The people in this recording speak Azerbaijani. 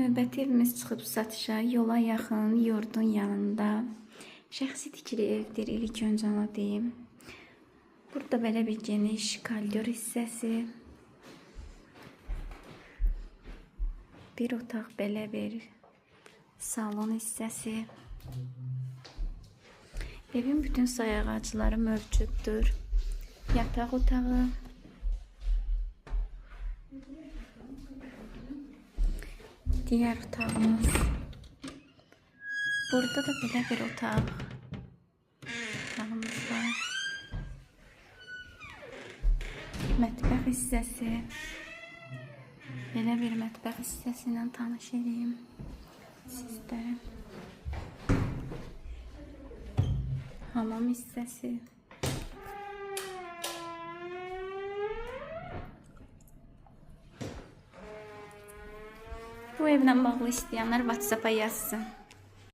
Növbəti evimiz çıxıb satışa, yola yaxın, yurdun yanında. Şəxsi tikili evdir, ilk öncə onu deyim. Burada belə bir geniş koridor hissəsi. Bir otaq, belə bir salon hissəsi. Evin bütün sayaq ağacları mövcuddur. Yataq otağı. Diğer otağımız. Burada da belə bir otağımız var. Mətbəx hissəsi. Belə bir mətbəx hissəsi ilə tanış edeyim sizlərə. Hamam hissəsi. Bu evlə bağlı istəyənlər WhatsApp-a yazsın.